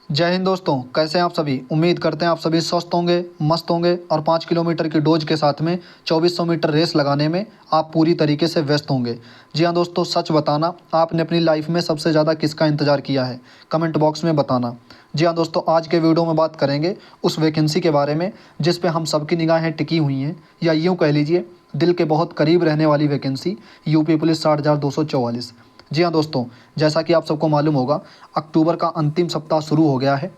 जय हिंद दोस्तों, कैसे हैं आप सभी। उम्मीद करते हैं आप सभी स्वस्थ होंगे, मस्त होंगे और 5 किलोमीटर की डोज के साथ में 2400 मीटर रेस लगाने में आप पूरी तरीके से व्यस्त होंगे। जी हाँ दोस्तों, सच बताना, आपने अपनी लाइफ में सबसे ज़्यादा किसका इंतज़ार किया है, कमेंट बॉक्स में बताना। जी हाँ दोस्तों, आज के वीडियो में बात करेंगे उस वैकेंसी के बारे में जिस पे हम सबकी निगाहें टिकी हुई हैं, या यूँ कह लीजिए दिल के बहुत करीब रहने वाली वैकेंसी, यूपी पुलिस 60,244। जी हाँ दोस्तों, जैसा कि आप सबको मालूम होगा, अक्टूबर का अंतिम सप्ताह शुरू हो गया है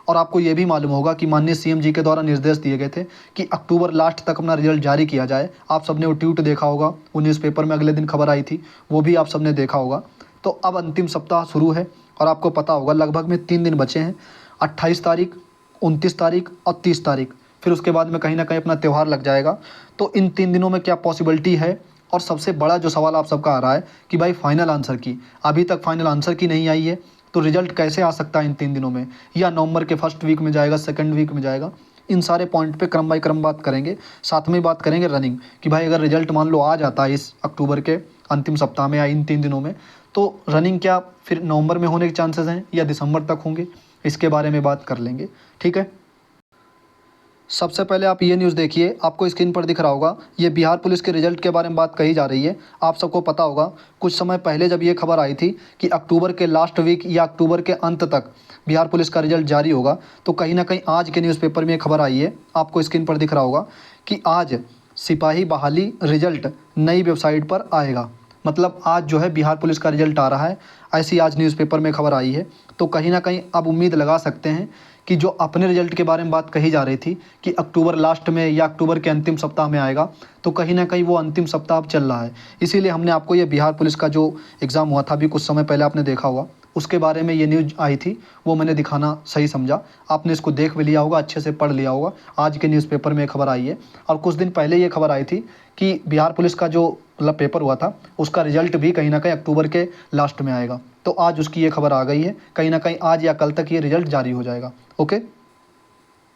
और आपको ये भी मालूम होगा कि माननीय सीएम जी के द्वारा निर्देश दिए गए थे कि अक्टूबर लास्ट तक अपना रिजल्ट जारी किया जाए। आप सबने वो ट्वीट देखा होगा, वो न्यूज़पेपर में अगले दिन खबर आई थी, वो भी आप सबने देखा होगा। तो अब अंतिम सप्ताह शुरू है और आपको पता होगा लगभग में 3 दिन बचे हैं। 28 तारीख, 29 तारीख और 30 तारीख, फिर उसके बाद में कहीं ना कहीं अपना त्यौहार लग जाएगा। तो इन 3 दिनों में क्या पॉसिबिलिटी है, और सबसे बड़ा जो सवाल आप सबका आ रहा है कि भाई फाइनल आंसर की, अभी तक फाइनल आंसर की नहीं आई है, तो रिजल्ट कैसे आ सकता है इन 3 दिनों में, या नवंबर के फर्स्ट वीक में जाएगा, सेकंड वीक में जाएगा। इन सारे पॉइंट पे क्रम बाय क्रम बात करेंगे। साथ में बात करेंगे रनिंग कि भाई अगर रिजल्ट मान लो आ जाता है इस अक्टूबर के अंतिम सप्ताह में या इन 3 दिनों में, तो रनिंग क्या फिर नवंबर में होने के चांसेस हैं या दिसंबर तक होंगे, इसके बारे में बात कर लेंगे। ठीक है, सबसे पहले आप ये न्यूज़ देखिए, आपको स्क्रीन पर दिख रहा होगा, ये बिहार पुलिस के रिजल्ट के बारे में बात कही जा रही है। आप सबको पता होगा कुछ समय पहले जब ये खबर आई थी कि अक्टूबर के लास्ट वीक या अक्टूबर के अंत तक बिहार पुलिस का रिजल्ट जारी होगा, तो कहीं ना कहीं आज के न्यूज़पेपर में ये खबर आई है, आपको स्क्रीन पर दिख रहा होगा कि आज सिपाही बहाली रिजल्ट नई वेबसाइट पर आएगा। मतलब आज जो है बिहार पुलिस का रिजल्ट आ रहा है, ऐसी आज न्यूज़पेपर में खबर आई है। तो कहीं ना कहीं अब उम्मीद लगा सकते हैं कि जो अपने रिजल्ट के बारे में बात कही जा रही थी कि अक्टूबर लास्ट में या अक्टूबर के अंतिम सप्ताह में आएगा, तो कहीं ना कहीं वो अंतिम सप्ताह अब चल रहा है। इसीलिए हमने आपको ये बिहार पुलिस का जो एग्ज़ाम हुआ था अभी कुछ समय पहले, आपने देखा होगा, उसके बारे में ये न्यूज़ आई थी, वो मैंने दिखाना सही समझा। आपने इसको देख भी लिया होगा, अच्छे से पढ़ लिया होगा। आज के न्यूज़पेपर में खबर आई है और कुछ दिन पहले ये खबर आई थी कि बिहार पुलिस का जो मतलब पेपर हुआ था उसका रिजल्ट भी कहीं ना कहीं अक्टूबर के लास्ट में आएगा। तो आज उसकी ये खबर आ गई है, कहीं ना कहीं आज या कल तक ये रिजल्ट जारी हो जाएगा। ओके,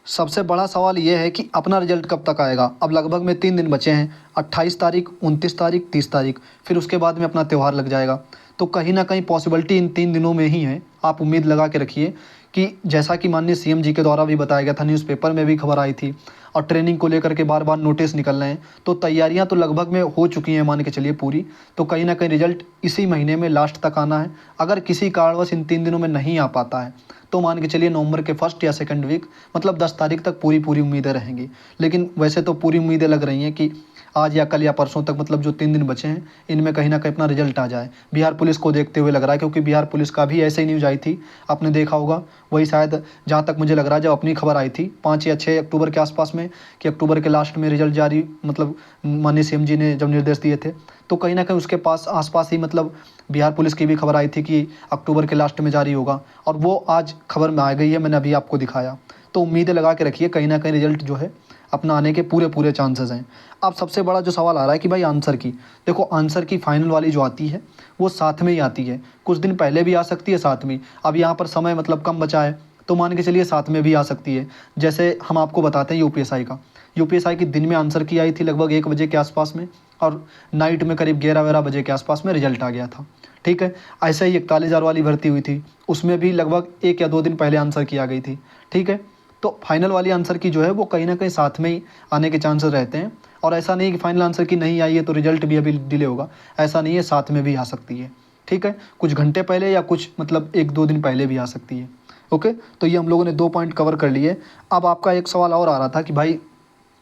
सबसे बड़ा सवाल ये है कि अपना रिजल्ट कब तक आएगा। अब लगभग में 3 दिन बचे हैं, 28 तारीख, 29 तारीख, 30 तारीख, फिर उसके बाद में अपना त्यौहार लग जाएगा। तो कहीं ना कहीं पॉसिबिलिटी इन 3 दिनों में ही है। आप उम्मीद लगा के रखिए कि जैसा कि माननीय सीएम जी के द्वारा भी बताया गया था, न्यूज़पेपर में भी खबर आई थी और ट्रेनिंग को लेकर के बार बार नोटिस निकल रहे हैं, तो तैयारियां तो लगभग में हो चुकी हैं, मान के चलिए पूरी। तो कहीं ना कहीं रिजल्ट इसी महीने में लास्ट तक आना है। अगर किसी कारणवश इन 3 दिनों में नहीं आ पाता है तो मान के चलिए नवंबर के फर्स्ट या सेकंड वीक, मतलब 10 तारीख तक पूरी उम्मीदें रहेंगी। लेकिन वैसे तो पूरी उम्मीदें लग रही हैं कि आज या कल या परसों तक, मतलब जो 3 दिन बचे हैं, इनमें कहीं ना कहीं अपना रिजल्ट आ जाए। बिहार पुलिस को देखते हुए लग रहा है, क्योंकि बिहार पुलिस का भी ऐसे ही न्यूज़ आई थी, आपने देखा होगा। वही शायद जहाँ तक मुझे लग रहा है जब अपनी खबर आई थी 5 या 6 अक्टूबर के आसपास में कि अक्टूबर के लास्ट में रिजल्ट जारी, मतलब माननीय सीएम जी ने जब निर्देश दिए थे, तो कहीं ना कहीं उसके पास आसपास ही मतलब बिहार पुलिस की भी खबर आई थी कि अक्टूबर के लास्ट में जारी होगा, और वो आज खबर में आ गई है, मैंने अभी आपको दिखाया। तो उम्मीदें लगा के रखिए, कहीं ना कहीं रिजल्ट जो है अपना आने के पूरे चांसेस हैं। अब सबसे बड़ा जो सवाल आ रहा है कि भाई आंसर की, देखो आंसर की फाइनल वाली जो आती है वो साथ में ही आती है, कुछ दिन पहले भी आ सकती है, साथ में। अब यहाँ पर समय मतलब कम बचा है, तो मान के चलिए साथ में भी आ सकती है। जैसे हम आपको बताते हैं यूपीएसआई का, यूपीएसआई की दिन में आंसर की आई थी लगभग 1 बजे के आसपास में, और नाइट में करीब 11-12 बजे के आसपास में रिजल्ट आ गया था। ठीक है, ऐसे ही 41,000 वाली भर्ती हुई थी, उसमें भी लगभग 1 या 2 दिन पहले आंसर की आ गई थी। ठीक है, तो फाइनल वाली आंसर की जो है वो कहीं ना कहीं साथ में ही आने के चांसेस रहते हैं। और ऐसा नहीं कि फाइनल आंसर की नहीं आई है तो रिजल्ट भी अभी डिले होगा, ऐसा नहीं है, साथ में भी आ सकती है। ठीक है, कुछ घंटे पहले या कुछ मतलब 1-2 दिन पहले भी आ सकती है। ओके, तो ये हम लोगों ने 2 पॉइंट कवर कर लिए। अब आपका एक सवाल और आ रहा था कि भाई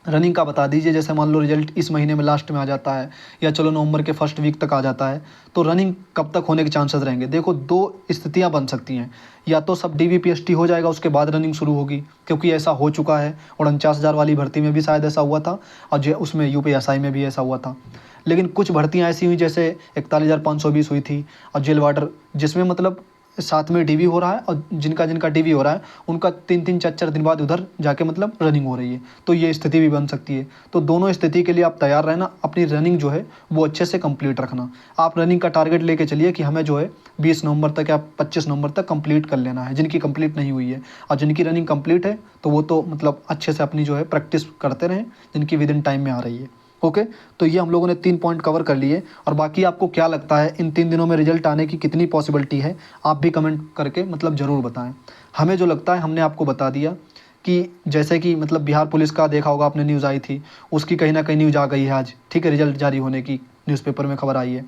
रनिंग का बता दीजिए, जैसे मान लो रिजल्ट इस महीने में लास्ट में आ जाता है या चलो नवंबर के फर्स्ट वीक तक आ जाता है, तो रनिंग कब तक होने के चांसेस रहेंगे। देखो 2 स्थितियां बन सकती हैं, या तो सब डीवीपीएसटी हो जाएगा उसके बाद रनिंग शुरू होगी, क्योंकि ऐसा हो चुका है, 49,000 वाली भर्ती में भी शायद ऐसा हुआ था, और जो उसमें यूपीएसआई में भी ऐसा हुआ था। लेकिन कुछ भर्तियाँ ऐसी हुई जैसे 41,520 हुई थी, और जेल वार्डर, जिसमें मतलब साथ में डीवी हो रहा है, और जिनका जिनका डीवी हो रहा है उनका 3-3 4-4 दिन बाद उधर जाके मतलब रनिंग हो रही है। तो ये स्थिति भी बन सकती है। तो दोनों स्थिति के लिए आप तैयार रहना, अपनी रनिंग जो है वो अच्छे से कंप्लीट रखना। आप रनिंग का टारगेट लेके चलिए कि हमें जो है 20 नवंबर तक या 25 नवंबर तक कंप्लीट कर लेना है, जिनकी कंप्लीट नहीं हुई है। और जिनकी रनिंग कंप्लीट है तो वो तो मतलब अच्छे से अपनी जो है प्रैक्टिस करते रहें, जिनकी विद इन टाइम में आ रही है। ओके, तो ये हम लोगों ने 3 पॉइंट कवर कर लिए। और बाकी आपको क्या लगता है इन 3 दिनों में रिजल्ट आने की कितनी पॉसिबिलिटी है, आप भी कमेंट करके मतलब ज़रूर बताएं। हमें जो लगता है हमने आपको बता दिया कि जैसे कि मतलब बिहार पुलिस का देखा होगा आपने, न्यूज़ आई थी, उसकी कहीं ना कहीं न्यूज़ आ गई है आज, ठीक है, रिजल्ट जारी होने की न्यूज़पेपर में खबर आई है।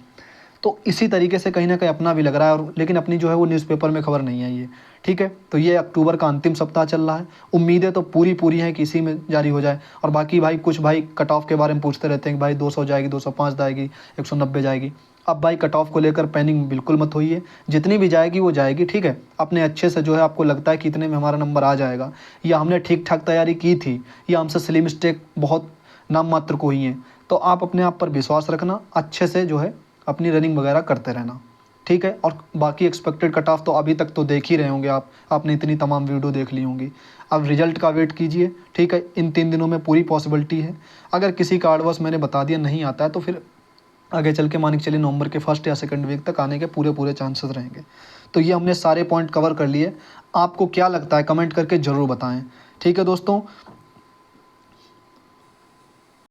तो इसी तरीके से कहीं ना कहीं अपना भी लग रहा है, और लेकिन अपनी जो है वो न्यूज़पेपर में खबर नहीं आई है, ठीक है। तो ये अक्टूबर का अंतिम सप्ताह चल रहा है, उम्मीदें तो पूरी पूरी हैं कि इसी में जारी हो जाए। और बाकी भाई कुछ भाई कट ऑफ के बारे में पूछते रहते हैं कि भाई 200 जाएगी, 205 जाएगी, 190 जाएगी। अब भाई कट ऑफ को लेकर पैनिक बिल्कुल मत होइए, जितनी भी जाएगी वो जाएगी, ठीक है। अपने अच्छे से जो है आपको लगता है कि इतने में हमारा नंबर आ जाएगा, या हमने ठीक ठाक तैयारी की थी, या हमसे सिली मिस्टेक बहुत नाम मात्र को हुई हैं, तो आप अपने आप पर विश्वास रखना, अच्छे से जो है अपनी रनिंग वगैरह करते रहना, ठीक है। और बाकी एक्सपेक्टेड कट ऑफ तो अभी तक तो देख ही रहे होंगे आप, आपने इतनी तमाम वीडियो देख ली होंगी। अब रिजल्ट का वेट कीजिए, ठीक है। इन 3 दिनों में पूरी पॉसिबिलिटी है। अगर किसी कारणवश मैंने बता दिया नहीं आता है, तो फिर आगे चल के मान के चलिए नवंबर के फर्स्ट या सेकंड वीक तक आने के पूरे पूरे चांसेस रहेंगे। तो ये हमने सारे पॉइंट कवर कर लिए। आपको क्या लगता है कमेंट करके ज़रूर बताएं, ठीक है दोस्तों।